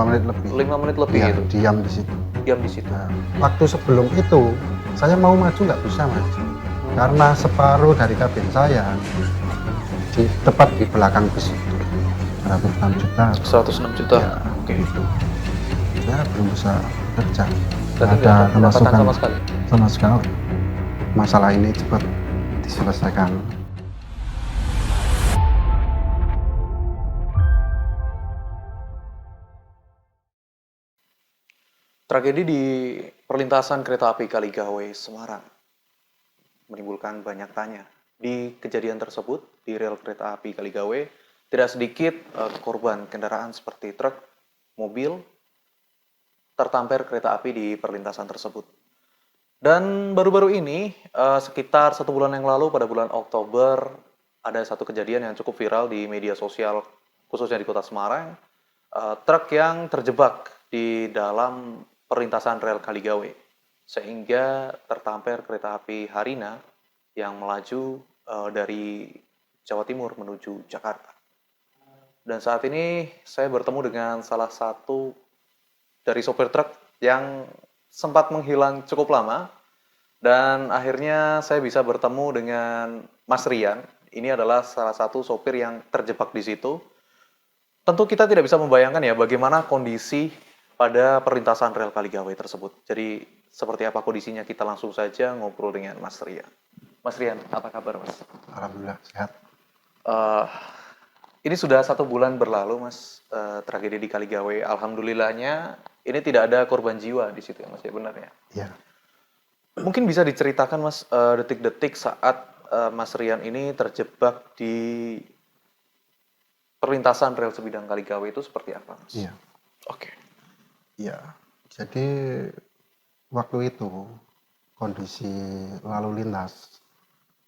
5 menit lebih. 5 menit lebih Iya, itu. diam di situ. Diam di situ. Nah, waktu sebelum itu saya mau maju nggak bisa mas, karena separuh dari kabin saya tepat di belakang bus itu 106 juta. 106 juta. Ya, Oke. gitu. Saya belum bisa kerja. Berarti Nggak ada nggak ada pendapatan pemasukan sama sekali. sama sekali. Masalah ini cepat diselesaikan. Tragedi di perlintasan kereta api Kaligawe, Semarang menimbulkan banyak tanya. Di kejadian tersebut, di rel kereta api Kaligawe, tidak sedikit korban kendaraan seperti truk, mobil, tertamper kereta api di perlintasan tersebut. Dan baru-baru ini, sekitar 1 bulan yang lalu, pada bulan Oktober, ada satu kejadian yang cukup viral di media sosial, khususnya di kota Semarang. Truk yang terjebak di dalam perlintasan rel Kaligawe, sehingga tertamper kereta api Harina yang melaju dari Jawa Timur menuju Jakarta. Dan saat ini saya bertemu dengan salah satu dari sopir truk yang sempat menghilang cukup lama, dan akhirnya saya bisa bertemu dengan Mas Rian. Ini adalah salah satu sopir yang terjebak di situ. Tentu kita tidak bisa membayangkan ya bagaimana kondisi pada perlintasan rel Kaligawe tersebut. Jadi seperti apa kondisinya, kita langsung saja ngobrol dengan Mas Rian. Mas Rian, apa kabar Mas? Alhamdulillah sehat. Uh, ini sudah 1 bulan berlalu Mas, tragedi di Kaligawe. Alhamdulillahnya ini tidak ada korban jiwa di situ ya Mas, ya benar ya? Iya. Mungkin bisa diceritakan Mas, detik-detik saat Mas Rian ini terjebak di perlintasan rel sebidang Kaligawe itu seperti apa Mas? Iya. Oke. Iya. Jadi waktu itu kondisi lalu lintas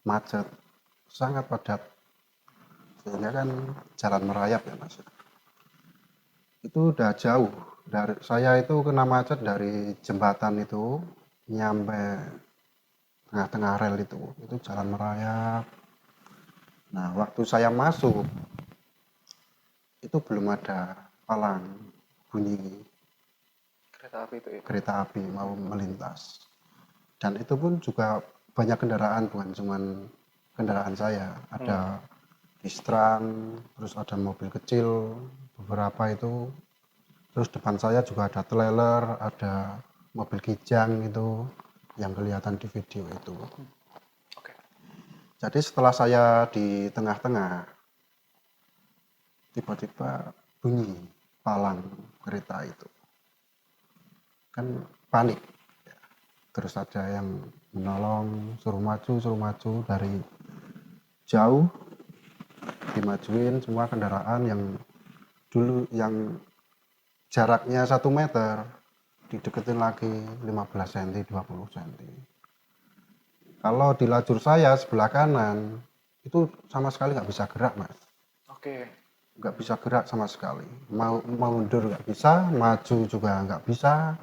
macet, sangat padat, sehingga kan jalan merayap ya mas. Itu udah jauh dari saya, itu kena macet dari jembatan itu nyampe tengah-tengah rel itu jalan merayap. Nah waktu saya masuk itu belum ada palang bunyi Kereta api itu ya? kereta api mau melintas, dan itu pun juga banyak kendaraan, bukan cuman kendaraan saya, ada Distrang, terus ada mobil kecil beberapa itu, terus depan saya juga ada trailer, ada mobil kijang itu yang kelihatan di video itu. Oke. Jadi setelah saya di tengah-tengah, tiba-tiba bunyi palang kereta itu, kan panik. Terus ada yang menolong, suruh maju dari jauh, dimajuin semua kendaraan yang dulu yang jaraknya 1 meter dideketin lagi 15 cm 20 cm. Kalau di lajur saya sebelah kanan itu sama sekali nggak bisa gerak mas. Oke. Nggak bisa gerak sama sekali, mau mundur nggak bisa, maju juga nggak bisa.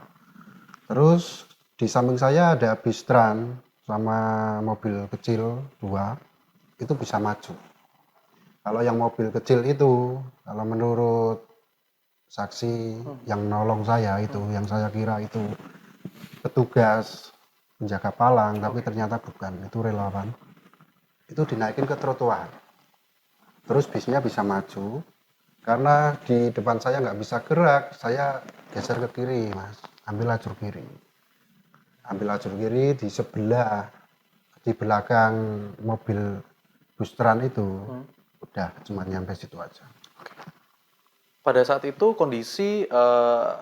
Terus di samping saya ada bis tran sama mobil kecil 2, itu bisa maju. Kalau yang mobil kecil itu, kalau menurut saksi yang nolong saya itu, yang saya kira itu petugas penjaga palang, tapi ternyata bukan, itu relawan. Itu dinaikin ke trotoar. Terus bisnya bisa maju, karena di depan saya nggak bisa gerak, saya geser ke kiri mas, ambil lajur kiri. Ambil lajur kiri di sebelah, di belakang mobil bus tran itu, udah cuma nyampe situ aja. Pada saat itu kondisi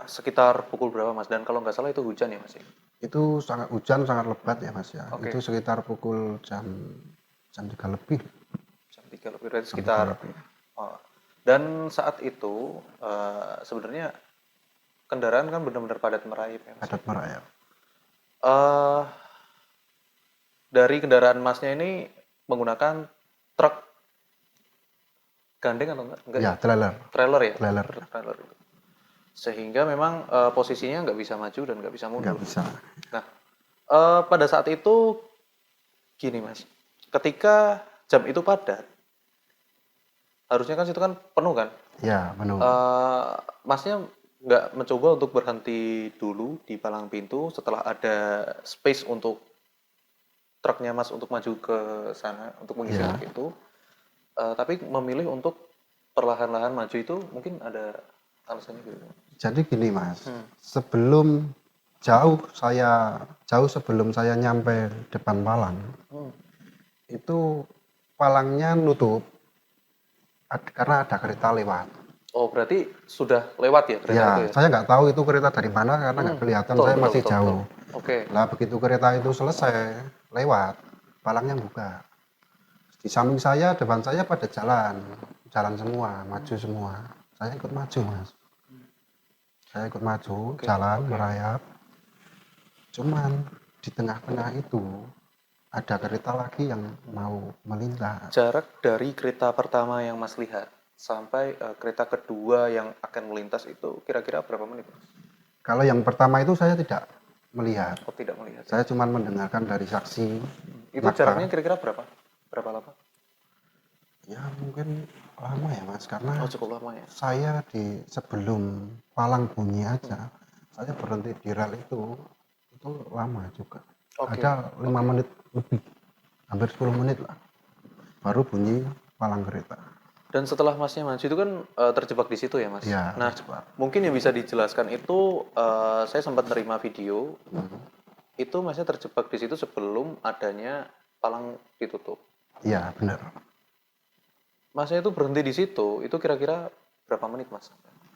sekitar pukul berapa Mas? Dan kalau nggak salah itu hujan ya Mas? Itu sangat hujan, sangat lebat ya mas ya. Oke. Itu sekitar pukul jam 3 lebih. Jam 3 lebih dari Jam 3 sekitar. lebih. Dan saat itu sebenarnya kendaraan kan benar-benar padat merayap ya Mas? Padat merayap. Dari kendaraan Masnya ini menggunakan truk gandeng atau enggak? Ya, trailer. Trailer ya? Trailer. Trailer. Sehingga memang posisinya nggak bisa maju dan nggak bisa mundur. Nggak bisa. Nah, pada saat itu gini Mas, ketika jam itu padat, harusnya kan situ kan penuh kan? Ya, penuh. Masnya nggak mencoba untuk berhenti dulu di palang pintu setelah ada space untuk truknya Mas untuk maju ke sana untuk mengisi Ya, truk itu, tapi memilih untuk perlahan-lahan maju itu mungkin ada alasannya gitu. jadi gini Mas, Hmm. sebelum jauh sebelum saya nyampe depan palang, Hmm. itu palangnya nutup karena ada kereta lewat. Oh, berarti sudah lewat ya kereta itu Ya, ya? saya nggak tahu itu kereta dari mana karena nggak kelihatan, Betul, saya betul, masih betul, betul. jauh. Oke. Lah begitu kereta itu selesai lewat, palangnya buka. Di samping saya, depan saya pada jalan semua, maju semua. Saya ikut maju Mas. Saya ikut maju, Oke, jalan oke. merayap. Cuman di tengah-tengah itu ada kereta lagi yang mau melintas. Jarak dari kereta pertama yang Mas lihat sampai kereta kedua yang akan melintas itu kira-kira berapa menit, Mas? Kalau yang pertama itu saya tidak melihat. Oh, tidak melihat ya. Saya cuma mendengarkan dari saksi Itu jaraknya mata. kira-kira berapa? Berapa lama? Ya mungkin lama ya Mas, karena Oh, cukup lama ya. saya di sebelum palang bunyi aja, saya berhenti di rel itu lama juga. Oke, Ada 5 oke. menit lebih, hampir 10 menit lah, baru bunyi palang kereta. Dan setelah Masnya maju itu kan terjebak di situ ya, Mas. Ya, Nah, terjebak. mungkin yang bisa dijelaskan itu saya sempat nerima video itu Masnya terjebak di situ sebelum adanya palang ditutup. Iya, benar. Masnya itu berhenti di situ, itu kira-kira berapa menit, Mas?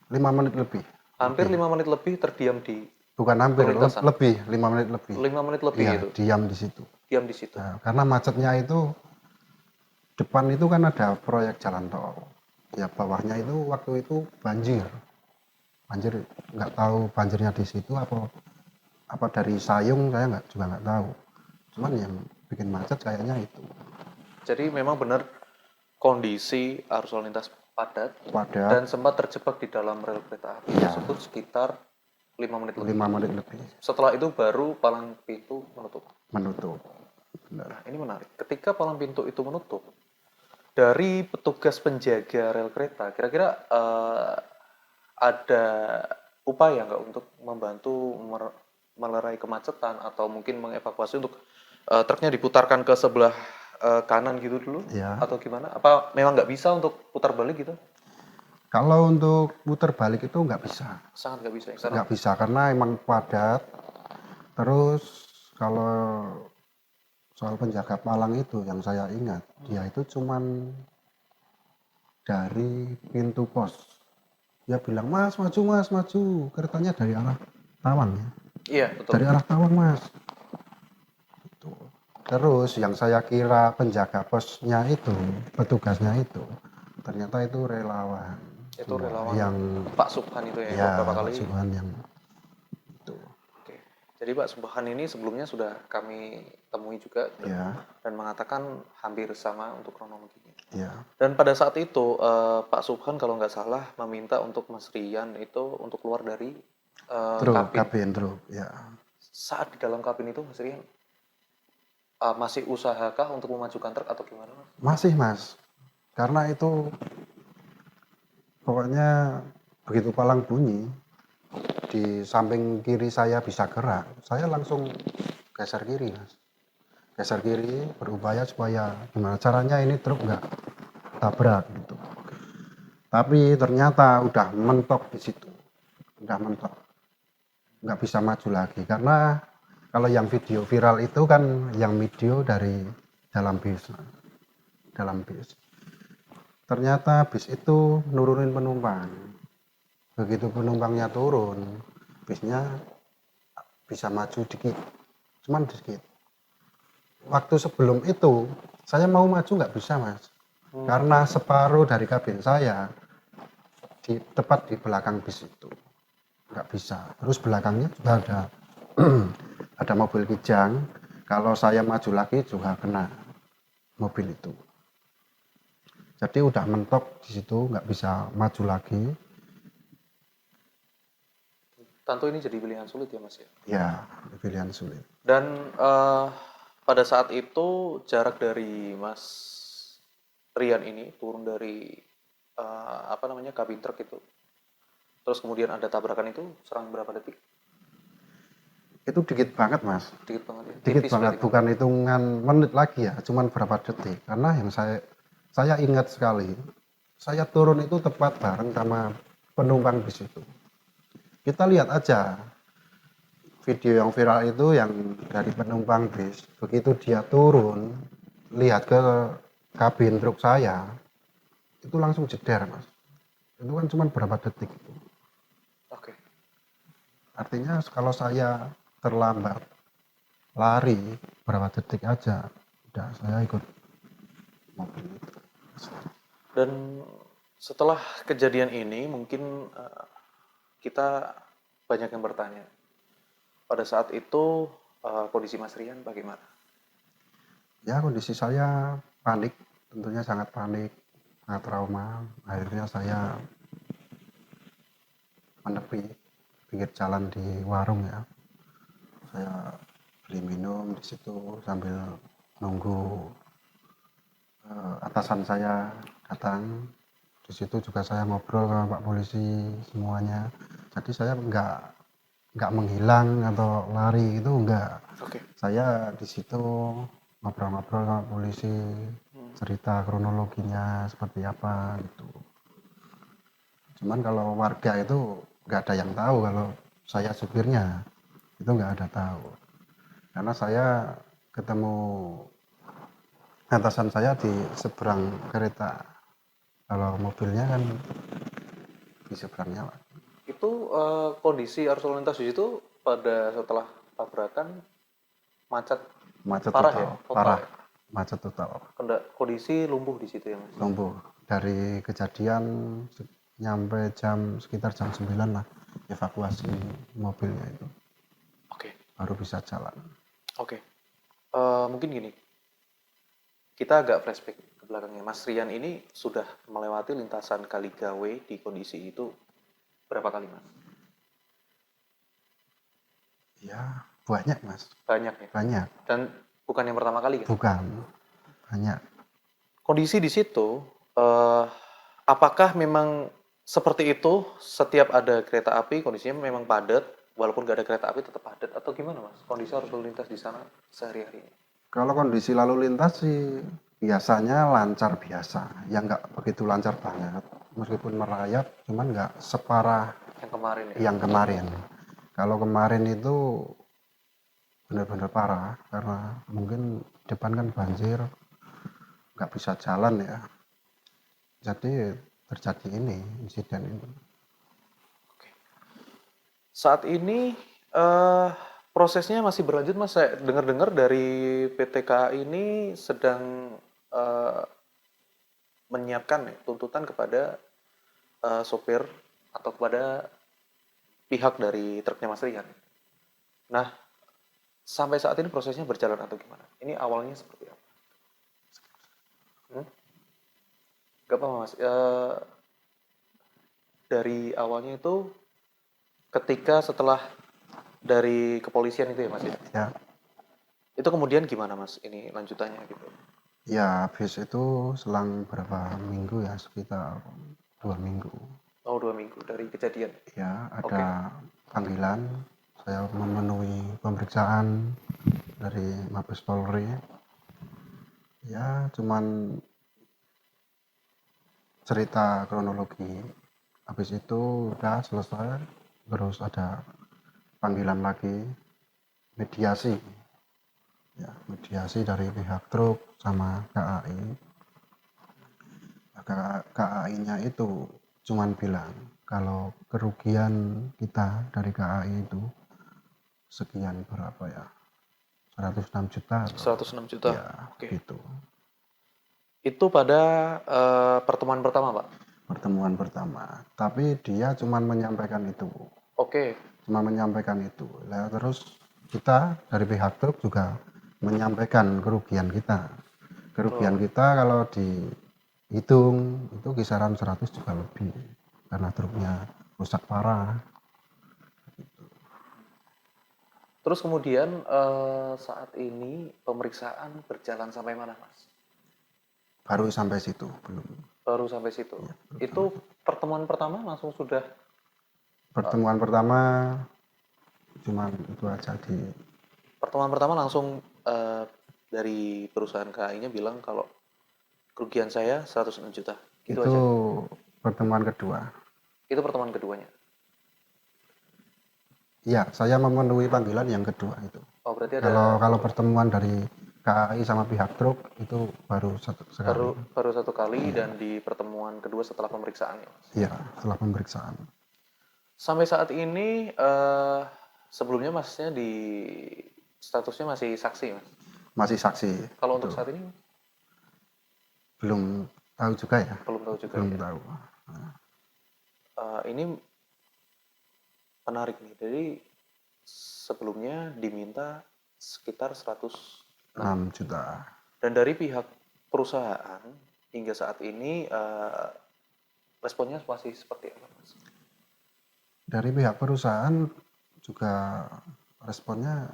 5 menit lebih. Hampir Lebih. 5 menit lebih terdiam di Bukan hampir, perlintasan. lebih 5 menit lebih. 5 menit lebih Iya, itu, diam di situ. diam di situ. Nah, karena macetnya itu depan itu kan ada proyek jalan tol. Ya bawahnya itu waktu itu banjir. Banjir nggak tahu banjirnya di situ apa dari Sayung, saya juga nggak tahu. Cuman yang bikin macet kayaknya itu Jadi memang benar kondisi arus lalu lintas padat padat. dan sempat terjebak di dalam rel kereta api Ya, tersebut sekitar 5 menit lebih. 5 menit lebih Setelah itu baru palang pintu menutup. menutup. Benar. Nah, ini menarik. Ketika palang pintu itu menutup, dari petugas penjaga rel kereta, kira-kira ada upaya nggak untuk membantu melerai kemacetan atau mungkin mengevakuasi untuk truknya diputarkan ke sebelah kanan gitu dulu Ya, atau gimana? Apa memang nggak bisa untuk putar balik gitu? kalau untuk putar balik itu Sangat nggak bisa ya, karena nggak bisa karena emang padat. Terus kalau soal penjaga palang itu yang saya ingat, dia itu cuman dari pintu pos. Dia bilang, mas maju, keretanya dari arah Tawang ya. iya betul. Dari arah Tawang mas. Gitu. Terus yang saya kira penjaga posnya itu, petugasnya itu, ternyata itu relawan. Itu Semua relawan yang Pak Subhan itu ya, yang ya beberapa Pak kali. Subhan yang itu. Oke. Jadi Pak Subhan ini sebelumnya sudah kami temui juga Ya, dan mengatakan hampir sama untuk kronologinya. ya. Dan pada saat itu Pak Subhan kalau nggak salah meminta untuk Mas Rian itu untuk keluar dari Truk, kabin. kabin truk, ya. Saat di dalam kabin itu Mas Rian masih usahakah untuk memajukan truk atau gimana Mas? Masih mas, karena itu pokoknya begitu palang bunyi, di samping kiri saya bisa gerak, saya langsung geser kiri mas. Geser kiri berupaya supaya gimana caranya ini truk nggak tabrak gitu. Tapi ternyata udah mentok di situ, udah mentok, nggak bisa maju lagi karena kalau yang video viral itu kan yang video dari dalam bis, dalam bis. Ternyata bis itu nurunin penumpang. Begitu penumpangnya turun, bisnya bisa maju dikit, cuman dikit. Waktu sebelum itu saya mau maju nggak bisa mas, karena separuh dari kabin saya tepat di belakang bis itu nggak bisa. Terus belakangnya juga ada ada mobil kijang, kalau saya maju lagi juga kena mobil itu. Jadi udah mentok di situ, nggak bisa maju lagi. Tentu ini jadi pilihan sulit ya Mas ya. Ya, pilihan sulit. Dan pada saat itu jarak dari Mas Rian ini turun dari apa namanya kabin truk itu Terus kemudian ada tabrakan itu serang berapa detik? Itu dikit banget mas, Dikit banget ya. dikit Tipis banget, berarti, Mas. bukan hitungan menit lagi ya, cuman berapa detik. Karena yang saya ingat sekali, saya turun itu tepat bareng sama penumpang bis itu. Kita lihat aja video yang viral itu yang dari penumpang bis, begitu dia turun, lihat ke kabin truk saya, itu langsung jeder mas. Itu kan cuma berapa detik itu. Oke. Artinya kalau saya terlambat lari berapa detik aja, udah saya ikut mobil itu. Dan setelah kejadian ini mungkin kita banyak yang bertanya. Pada saat itu kondisi Mas Rian bagaimana? Ya kondisi saya panik, tentunya sangat panik, sangat trauma. Akhirnya saya menepi pinggir jalan di warung ya. Saya beli minum di situ sambil nunggu atasan saya datang. Di situ juga saya ngobrol sama Pak Polisi semuanya. Jadi saya nggak menghilang atau lari itu enggak. Oke. Saya di situ ngobrol-ngobrol sama polisi, cerita kronologinya seperti apa gitu. Cuman kalau warga itu nggak ada yang tahu kalau saya supirnya, itu nggak ada tahu. Karena saya ketemu atasan saya di seberang kereta. Kalau mobilnya kan di seberangnya lah. Itu kondisi arus lalu lintas di situ pada setelah tabrakan macet Macet parah total, ya, total parah, ya. macet total. Kondisi lumpuh di situ ya, Mas. Lumpuh dari kejadian nyampe sekitar jam 9 lah evakuasi mobilnya itu Oke. baru bisa jalan. Oke. Mungkin gini, kita agak flashback ke belakangnya. Mas Rian ini sudah melewati lintasan Kaligawe di kondisi itu berapa kali, Mas? Ya banyak mas, Banyak ya. banyak, Dan bukan yang pertama kali kan? bukan banyak. Kondisi di situ, apakah memang seperti itu setiap ada kereta api kondisinya memang padat, walaupun gak ada kereta api tetap padat atau gimana mas? Kondisi arus lalu lintas di sana sehari-hari ini? Kalau kondisi lalu lintas sih biasanya lancar biasa, ya nggak begitu lancar banget, meskipun merayap, cuman nggak separah Yang kemarin ya? yang kemarin. Kalau kemarin itu benar-benar parah karena mungkin depan kan banjir, nggak bisa jalan ya, jadi terjadi ini insiden ini. Oke. Saat ini prosesnya masih berlanjut mas. Saya dengar-dengar dari PT KAI ini sedang eh, menyiapkan ya, tuntutan kepada sopir atau kepada pihak dari truknya Mas Rian. Nah, sampai saat ini prosesnya berjalan atau gimana? Ini awalnya seperti apa? Hmm? Gak apa mas. Dari awalnya itu ketika setelah dari kepolisian itu ya mas ya. Ya, Itu kemudian gimana mas? Ini lanjutannya gitu. ya habis itu selang berapa minggu ya, sekitar 2 minggu. Oh 2 minggu dari kejadian. Ya, Oke. ada panggilan, saya memenuhi pemeriksaan dari Mabes Polri. Ya, cuman cerita kronologi. Habis itu udah selesai, terus ada panggilan lagi, mediasi. Ya, mediasi dari pihak truk sama KAI. KAI-nya itu cuman bilang kalau kerugian kita dari KAI itu sekian berapa ya, 106 juta atau 106 juta. ya Oke. gitu. Itu pada pertemuan pertama pak. Pertemuan pertama, tapi dia cuman menyampaikan itu, Oke. Lah terus kita dari pihak truk juga menyampaikan kerugian Oh, kita kalau dihitung itu kisaran 100 juga lebih karena truknya rusak parah. terus kemudian saat ini pemeriksaan berjalan sampai mana mas? Baru sampai situ belum. Baru sampai situ. Ya, baru Itu sampai situ. pertemuan pertama langsung sudah Pertemuan pertama cuman itu aja Pertemuan pertama langsung dari perusahaan KAI-nya bilang kalau kerugian saya 106 juta. Gitu itu aja. pertemuan kedua. Itu pertemuan keduanya. Iya, saya memenuhi panggilan yang kedua itu. Oh, berarti Kalau ada kalau pertemuan dari KAI sama pihak truk itu baru satu sekali. baru satu kali Iya, dan di pertemuan kedua setelah pemeriksaan ya, Mas. iya, setelah pemeriksaan. Sampai saat ini sebelumnya Masnya di statusnya masih saksi, Mas. Masih saksi Kalau itu. untuk saat ini Belum tahu juga ya, belum tahu juga belum ya. tahu. Ini menarik nih. Jadi sebelumnya diminta sekitar 106 6 juta. dan dari pihak perusahaan hingga saat ini responnya masih seperti apa, Mas? Dari pihak perusahaan juga responnya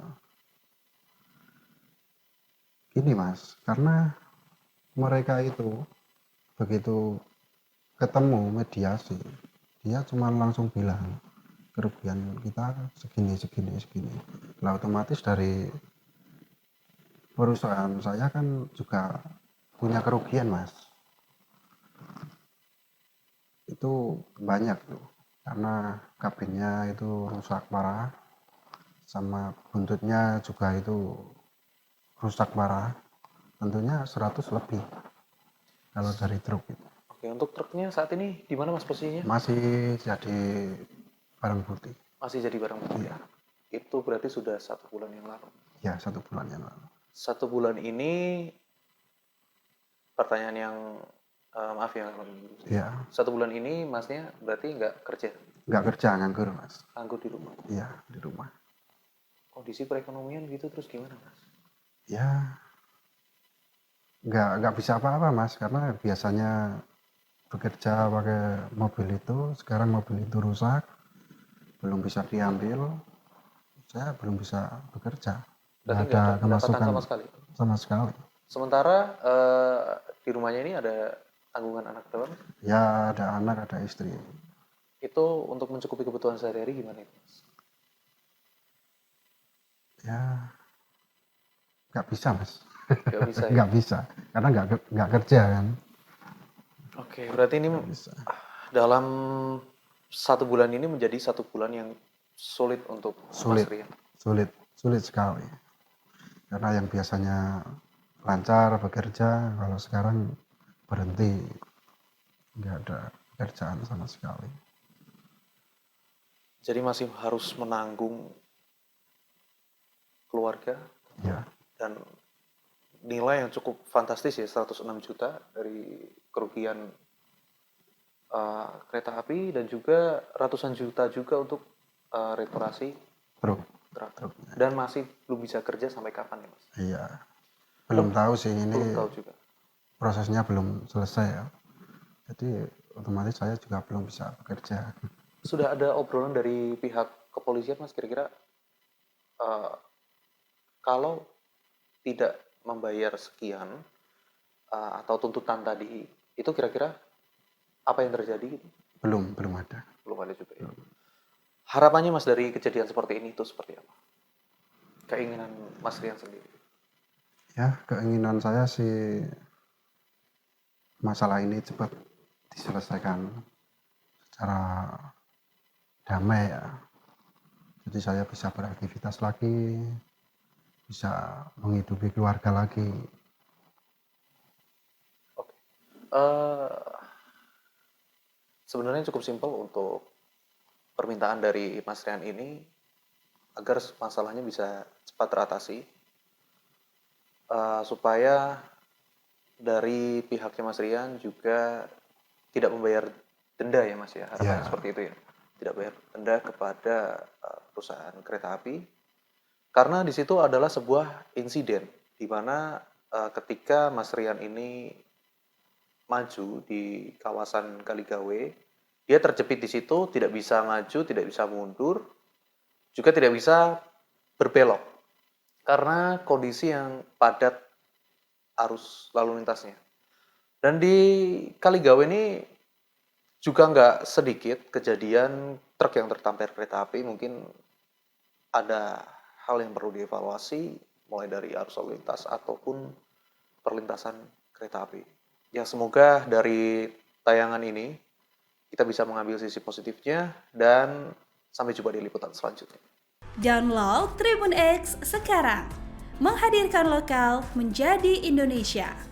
gini Mas, karena mereka itu begitu ketemu mediasi, dia cuma langsung bilang kerugian kita segini segini segini. Lah otomatis dari perusahaan saya kan juga punya kerugian Mas. Itu banyak tuh. Karena kabinnya itu rusak parah, sama buntutnya juga itu rusak parah. Tentunya 100 lebih kalau dari truk itu. Oke, untuk truknya saat ini di mana Mas posisinya? Masih jadi barang bukti. Masih jadi barang bukti. Iya, Itu berarti sudah 1 bulan yang lalu. ya 1 bulan yang lalu. 1 bulan ini pertanyaan yang maaf ya, Iya, 1 bulan ini Masnya berarti nggak kerja, nggak kerja nganggur Mas. nganggur di rumah. Iya, di rumah. Kondisi perekonomian gitu terus gimana Mas? Ya, nggak bisa apa-apa Mas, karena biasanya bekerja pakai mobil itu, sekarang mobil itu rusak, belum bisa diambil, saya belum bisa bekerja. Nggak Berarti nggak ada ada pendapatan kemasukan sama sekali. sama sekali. Sementara di rumahnya ini ada tanggungan anak berapa Mas? Ya, ada anak, ada istri. Itu untuk mencukupi kebutuhan sehari-hari gimana itu Mas? Ya, nggak bisa Mas. Nggak bisa ya? Nggak bisa, karena nggak kerja kan. Oke, berarti ini Nggak bisa. dalam 1 bulan ini menjadi 1 bulan yang sulit untuk Mas Sulit, Rian. sulit sekali. Karena yang biasanya lancar bekerja, kalau sekarang berhenti, nggak ada kerjaan sama sekali. Jadi masih harus menanggung keluarga Ya, dan nilai yang cukup fantastis ya, 106 juta dari kerugian kereta api dan juga ratusan juta juga untuk reparasi truk, truk. truknya. Dan masih belum bisa kerja sampai kapan ya Mas? Iya, belum tahu sih ini Belum tahu juga. prosesnya belum selesai ya. Jadi otomatis saya juga belum bisa bekerja. Sudah ada obrolan dari pihak kepolisian Mas kira-kira eh, kalau tidak membayar sekian atau tuntutan tadi itu kira-kira apa yang terjadi gitu? Belum ada. Belum ada juga ya. Harapannya Mas dari kejadian seperti ini itu seperti apa? Keinginan Mas Rian sendiri. Ya, keinginan saya sih masalah ini cepat diselesaikan secara damai ya. Jadi saya bisa beraktivitas lagi, bisa menghidupi keluarga lagi. Oke. Sebenarnya cukup simpel untuk permintaan dari Mas Rian ini agar masalahnya bisa cepat teratasi supaya dari pihaknya Mas Rian juga tidak membayar denda ya Mas ya, harapannya Ya, seperti itu ya, tidak bayar denda kepada perusahaan kereta api karena di situ adalah sebuah insiden di mana ketika Mas Rian ini maju di kawasan Kaligawe, dia terjepit di situ, tidak bisa maju, tidak bisa mundur, juga tidak bisa berbelok karena kondisi yang padat arus lalu lintasnya. Dan di Kaligawe ini juga nggak sedikit kejadian truk yang tertampar kereta api, mungkin ada hal yang perlu dievaluasi mulai dari arus lalu lintas ataupun perlintasan kereta api. Ya semoga dari tayangan ini kita bisa mengambil sisi positifnya dan sampai jumpa di liputan selanjutnya. Download Tribun X sekarang, menghadirkan lokal menjadi Indonesia.